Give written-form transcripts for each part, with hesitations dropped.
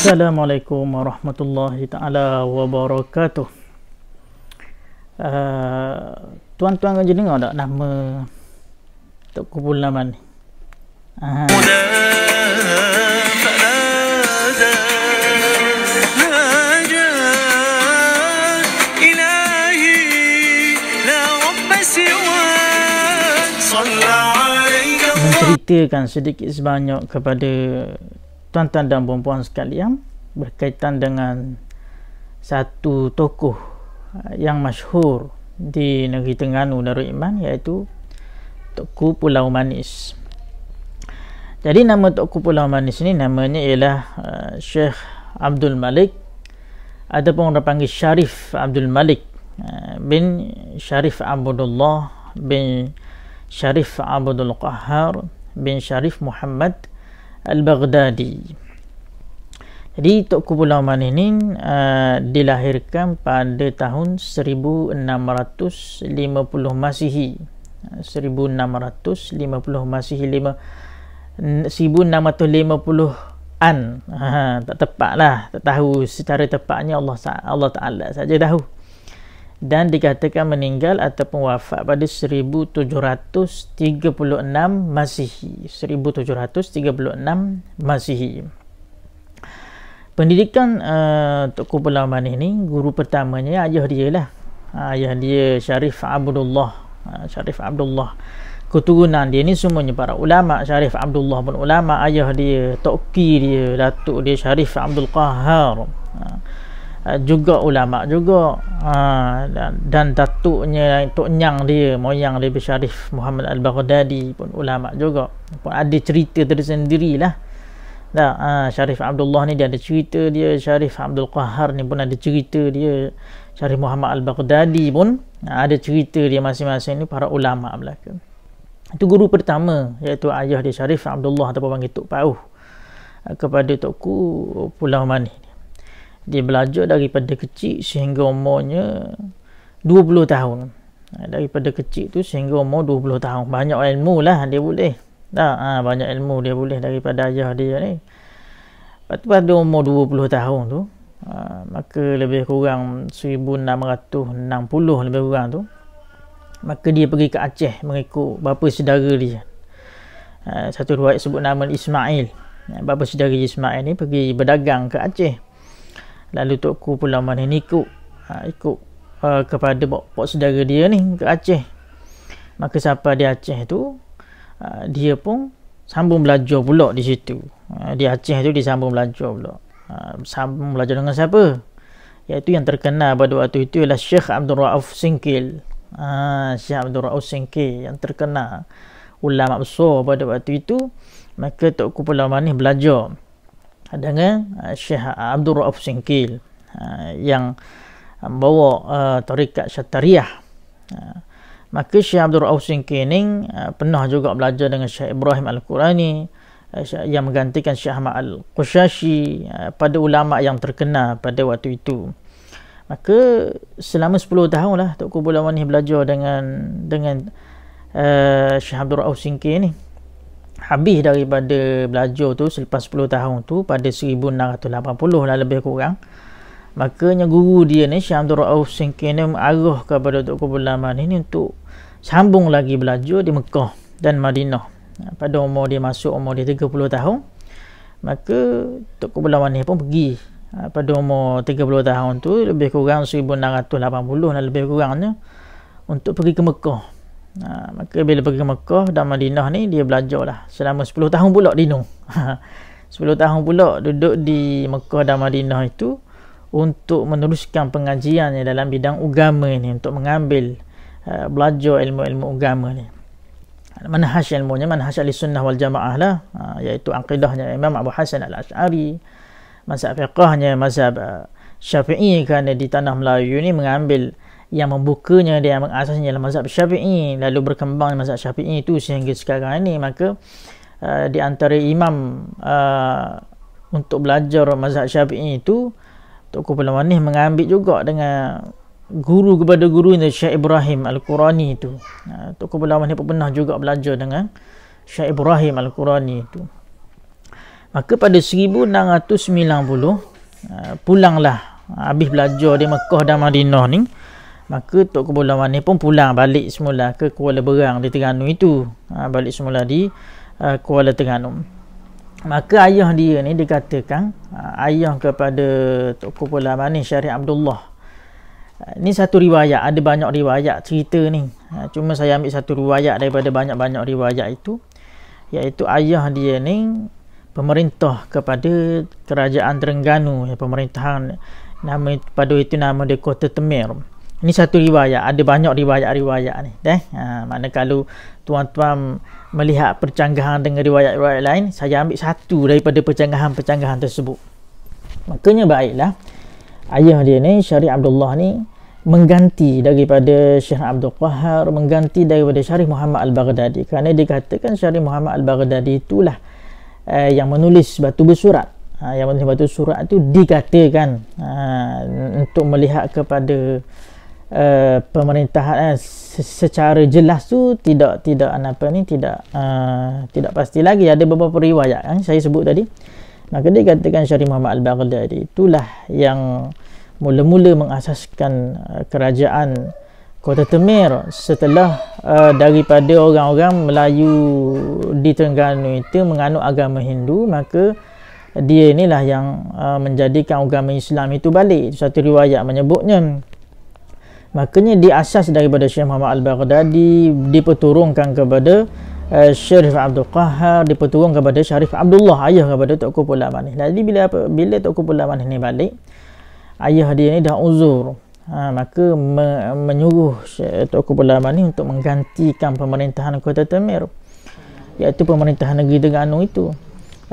Assalamualaikum warahmatullahi ta'ala wabarakatuh. Tuan-tuan kan dengar tak nama Tok Kupul Laman ni? Menceritakan sedikit sebanyak kepada tuan-tuan dan puan-puan sekalian berkaitan dengan satu tokoh yang masyhur di negeri Terengganu Darul Iman, iaitu Tunku Pulau Manis. Jadi nama Tunku Pulau Manis ni namanya ialah Syekh Abdul Malik, ataupun orang panggil Syarif Abdul Malik bin Syarif Abdullah bin Syarif Abdul Qahhar bin Syarif Muhammad Al-Baghdadi. Jadi Tunku Pulau Manis ni dilahirkan pada tahun 1650 Masihi. 1650 Masihi 1650-an. Tak tepat lah, tak tahu secara tepatnya, Allah Ta'ala saja tahu. Dan dikatakan meninggal ataupun wafat pada 1736 Masihi. 1736 Masihi. Pendidikan Tunku Pulau Manis ni, guru pertamanya ayah dia lah. Ayah dia Syarif Abdullah. Syarif Abdullah. Keturunan dia ni semuanya para ulama. Syarif Abdullah pun ulama. Ayah dia, Toki dia, datuk dia Syarif Abdul Qahhar, juga ulama juga. Dan datuknya, Tok Nyang dia, moyang dia Syarif Muhammad Al-Baghdadi pun ulama juga. Pun ada cerita tersendiri lah. Syarif Abdullah ni dia ada cerita dia, Syarif Abdul Qahhar ni pun ada cerita dia, Syarif Muhammad Al-Baghdadi pun ada cerita dia, masing-masing ni para ulama belaka. Itu guru pertama, iaitu ayah dia Syarif Abdullah ataupun panggil Tok Pauh, kepada Tunku Pulau Manis. Dia belajar daripada kecil sehingga umurnya 20 tahun. Daripada kecil tu sehingga umur 20 tahun. Banyak ilmu lah dia boleh. Banyak ilmu dia boleh daripada ayah dia ni. Lepas tu pada umur 20 tahun tu, maka lebih kurang 1660 lebih kurang tu, maka dia pergi ke Aceh mengikut bapa saudara dia. Satu riwayat sebut nama Ismail. Bapa saudara Ismail ni pergi berdagang ke Aceh. Lalu Tunku Pulau Manis ni ikut kepada pok saudara dia ni ke Aceh. Maka sampai di Aceh tu, dia pun sambung belajar pula di situ. Di Aceh tu dia sambung belajar pula. Sambung belajar dengan siapa? Iaitu yang terkenal pada waktu itu ialah Syekh Abdul Rauf Singkil. Syekh Abdul Rauf Singkil yang terkenal, ulama besar pada waktu itu. Maka Tunku Pulau Manis belajar dengan Syekh Abdul Rauf Singkil yang bawa tarikat Syattariyah. Maka Syekh Abdul Rauf Singkil ni pernah juga belajar dengan Syekh Ibrahim Al-Qurani yang menggantikan Syekh Ahmad Al-Qushashi, pada ulama yang terkenal pada waktu itu. Maka selama 10 tahun lah Tunku Pulau Manis belajar dengan Syekh Abdul Rauf Singkil ni. Habis daripada belajar tu, selepas 10 tahun tu, pada 1680 lah lebih kurang, makanya guru dia ni Syekh Abdul Rauf Singkil ni mengarah kepada Tunku Pulau Manis ni untuk sambung lagi belajar di Mekah dan Madinah. Pada umur dia masuk umur dia 30 tahun, maka Tunku Pulau Manis pun pergi pada umur 30 tahun tu, lebih kurang 1680 lah lebih kurangnya, untuk pergi ke Mekah. Maka bila pergi ke Mekah dan Madinah ni, dia belajar lah selama 10 tahun pula Dino. 10 tahun pula duduk di Mekah dan Madinah itu untuk meneruskan pengajiannya dalam bidang agama ni, untuk mengambil belajar ilmu-ilmu agama ni. Manhaj ilmunya manhaj Ahlussunnah wal Jamaah lah, iaitu aqidahnya Imam Abu Hasan Al-Asy'ari, mazhab fiqahnya mazhab Syafi'i, kerana di tanah Melayu ni mengambil yang membukanya dia, yang mengasasnya adalah mazhab Syafi'i, lalu berkembang mazhab Syafi'i itu sehingga sekarang ini. Maka di antara imam untuk belajar mazhab Syafi'i itu, Tunku Pulau Manis mengambil juga dengan guru kepada guru ini, Syekh Ibrahim Al-Qurani itu. Tunku Pulau Manis pun pernah juga belajar dengan Syekh Ibrahim Al-Qurani itu. Maka pada 1690 pulanglah, habis belajar di Mekah dan Madinah ni, maka Tok Kumpul Awan ni pun pulang balik semula ke Kuala Berang di Terengganu itu. Balik semula di Kuala Terengganu. Maka ayah dia ni dikatakan ayah kepada Tok Kumpul Awan ni, Syarif Abdullah. Ni satu riwayat, ada banyak riwayat cerita ni. Cuma saya ambil satu riwayat daripada banyak-banyak riwayat itu, iaitu ayah dia ni pemerintah kepada kerajaan Terengganu, pemerintahan nama pada itu nama dia Kota Temer. Ini satu riwayat, ada banyak riwayat-riwayat ni. Mana kalau tuan-tuan melihat percanggahan dengan riwayat-riwayat lain, saya ambil satu daripada percanggahan-percanggahan tersebut. Makanya baiklah ayah dia ni, Syarif Abdullah ni, mengganti daripada Syekh Abdul Qahar, mengganti daripada Syarif Muhammad Al-Baghdadi, kerana dikatakan Syarif Muhammad Al-Baghdadi itulah yang menulis batu bersurat. Yang menulis batu surat itu dikatakan untuk melihat kepada pemerintahan secara jelas tu tidak pasti lagi. Ada beberapa riwayat saya sebut tadi. Maka dia katakan Syarif Muhammad Al-Baghdadi itulah yang mula-mula mengasaskan kerajaan Kota Temer setelah daripada orang-orang Melayu di Terengganu itu menganut agama Hindu. Maka dia inilah yang menjadikan agama Islam itu balik. Itu satu riwayat menyebutnya. Makanya diasas daripada Syekh Muhammad Al-Baghdadi, diperturunkan kepada Syarif Abdul Qahar, diperturunkan kepada Syarif Abdullah, ayah kepada Tok Kumpul Awan ni. Jadi bila Tok Kumpul Awan ni balik, ayah dia ni dah uzur. Maka menyuruh Tok Kumpul Awan ni untuk menggantikan pemerintahan Kota Temer, iaitu pemerintahan negeri Terengganu itu.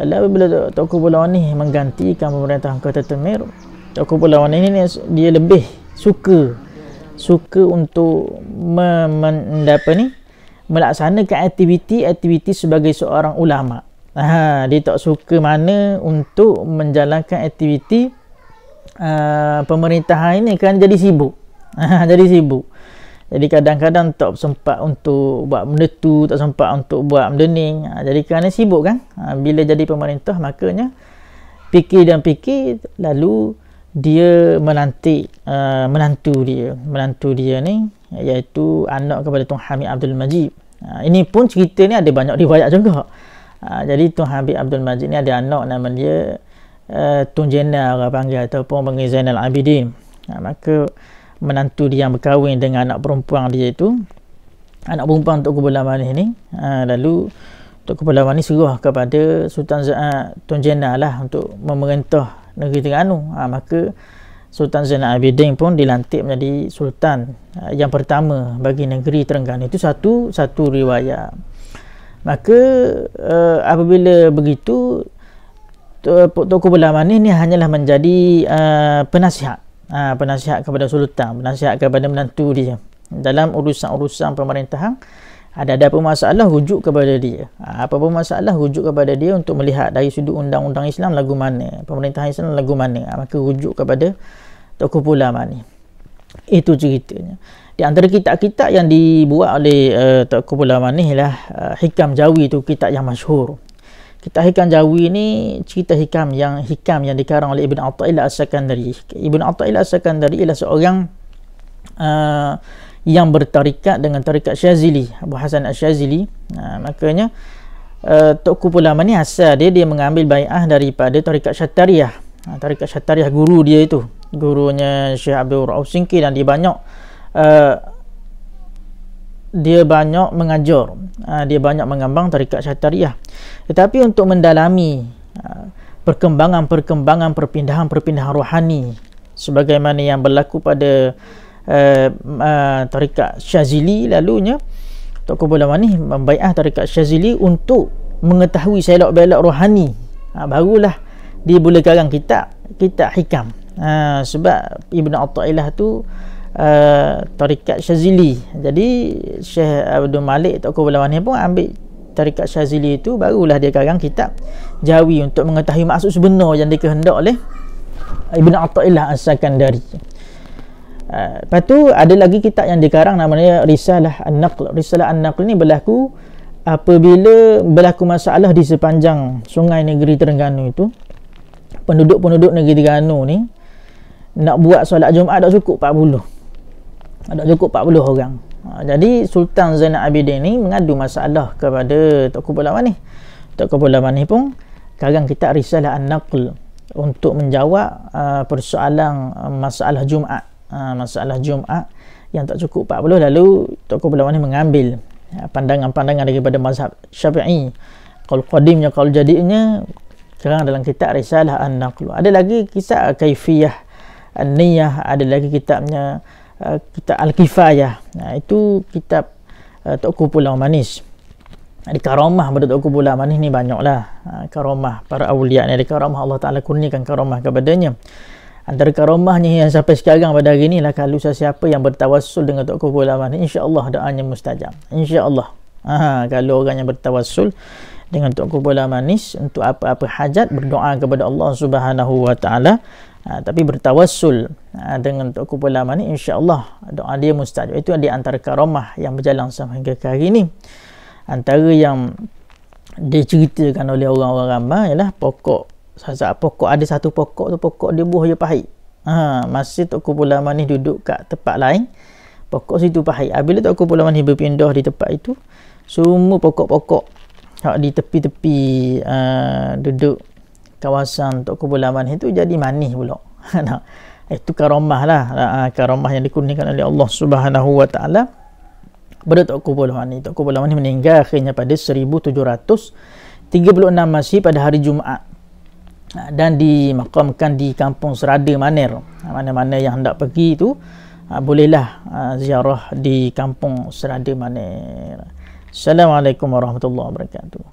Lalu bila Tok Kumpul Awan ni menggantikan pemerintahan Kota Temer, Tok Kumpul Awan ni dia lebih suka untuk melaksanakan aktiviti sebagai seorang ulama. Dia tak suka mana untuk menjalankan aktiviti pemerintahan ini, kan jadi sibuk. Jadi kadang-kadang tak sempat untuk buat benda tu, tak sempat untuk buat benda ni. Jadi kerana sibuk kan, bila jadi pemerintah makanya fikir, lalu dia melantik menantu dia ni, iaitu anak kepada Tuan Hamid Abdul Majid. Ini pun cerita ni ada banyak riwayat juga. Jadi Tuan Hamid Abdul Majid ni ada anak nama dia Tun Jenar orang panggil, ataupun panggil Zainal Abidin. Maka menantu dia yang berkahwin dengan anak perempuan dia itu, anak perempuan Tok Kumpul Awan ni, lalu Tok Kumpul Awan ni suruh kepada Sultan Tun Jenar lah untuk memerintah negeri Terengganu. Maka Sultan Zainal Abidin pun dilantik menjadi sultan yang pertama bagi negeri Terengganu. Itu satu riwayat. Maka apabila begitu, Tok Kumpul Awan ni hanyalah menjadi penasihat kepada sultan, penasihat kepada menantu dia dalam urusan-urusan pemerintahan. Ada apa masalah, rujuk kepada dia. Apa-apa masalah, rujuk kepada dia untuk melihat dari sudut undang-undang Islam lagu mana, pemerintahan Islam lagu mana. Maka rujuk kepada Tok Kumpul Awan ni. Itu ceritanya. Di antara kitab-kitab yang dibuat oleh Tok Kumpul Awan ni ialah Hikam Jawi, tu kitab yang masyhur. Kitab Hikam Jawi ni cerita hikam yang dikarang oleh Ibn Athaillah As-Sakandari. Ibn Athaillah As-Sakandari ialah seorang yang bertarikat dengan tarikat Syazili, Abu Hasan Asy-Syazili. Makanya Tok Kumpul Awan ni asal dia mengambil bai'ah daripada tarikat Syattariyah. Tarikat Syattariyah, guru dia itu, gurunya Syekh Abdul Rauf Singki, dan dia banyak mengajar, dia banyak mengembang tarikat Syattariyah. Tetapi untuk mendalami perkembangan perpindahan rohani sebagaimana yang berlaku pada tarikat Syazili, lalunya Tok Kumpul Awan ni membai'ah tarikat Syazili untuk mengetahui selok-belok rohani. Barulah dia boleh karang kitab hikam. Sebab Ibn Athaillah tu tarikat Syazili. Jadi Syekh Abdul Malik Tok Kumpul Awan ni pun ambil tarikat Syazili itu, barulah dia karang kitab Jawi untuk mengetahui maksud sebenar yang dikehendak oleh Ibn Athaillah As-Sakandari. Lepas tu ada lagi kitab yang dikarang namanya Risalah An-Naql. Risalah An-Naql ni berlaku apabila berlaku masalah di sepanjang sungai negeri Terengganu itu, penduduk-penduduk negeri Terengganu ni nak buat solat Jumaat tak cukup 40. Tak cukup 40 orang. Jadi Sultan Zainal Abidin ni mengadu masalah kepada Tok Kubur Lamanih. Tok Kubur Lamanih pun karang kita risalah An-Naql untuk menjawab persoalan masalah Jumaat. Masalah Jumaat yang tak cukup 40, lalu Tok Kubur Lamanih mengambil pandangan-pandangan daripada mazhab Syafi'i, qaul qadimnya, qaul jadidnya, sekarang dalam kitab risalah An-Naql. Ada lagi kitab Kaifiyah An-Niyah, ada lagi kitabnya kitab Al-Kifayah. Itu kitab Tok Kubur Lamanis. Di karamah pada Tok Kubur Lamanis ni banyaklah. Karamah para awliya ni, ada karamah Allah Ta'ala kurniakan karamah kepadanya. Antara karamahnya yang sampai sekarang pada hari ni lah, kalau siapa yang bertawassul dengan Tok Kubur Lamanis, insya-Allah doanya mustajab. Insya-Allah. Kalau orang yang bertawassul dengan Tok Kubur Lamanis untuk apa-apa hajat, berdoa kepada Allah Subhanahu wa Ta'ala, tapi bertawassul dengan Tok Kubur Lamanis, insya-Allah doa dia mustajab. Itu di antara karamah yang berjalan sampai ke hari ni. Antara yang diceritakan oleh orang-orang ramai ialah pokok ada satu pokok tu, pokok dia buah dia pahit. Masa Tok Kubur Lamanis duduk kat tempat lain, pokok situ pahit. Bila Tok Kubur Lamanis berpindah di tempat itu, semua pokok-pokok di tepi-tepi duduk kawasan Tok Kubur Lamanis itu jadi manis pula. Itu karamah lah, karamah yang dikurniakan oleh Allah Subhanahu wa Ta'ala pada Tok Kubur Lamanis. Tok Kubur Lamanis meninggal akhirnya pada 1736 Masih pada hari Jumaat, dan dimakamkan di Kampung Serada Maner. Mana-mana yang hendak pergi tu bolehlah ziarah di Kampung Serada Maner. Assalamualaikum warahmatullahi wabarakatuh.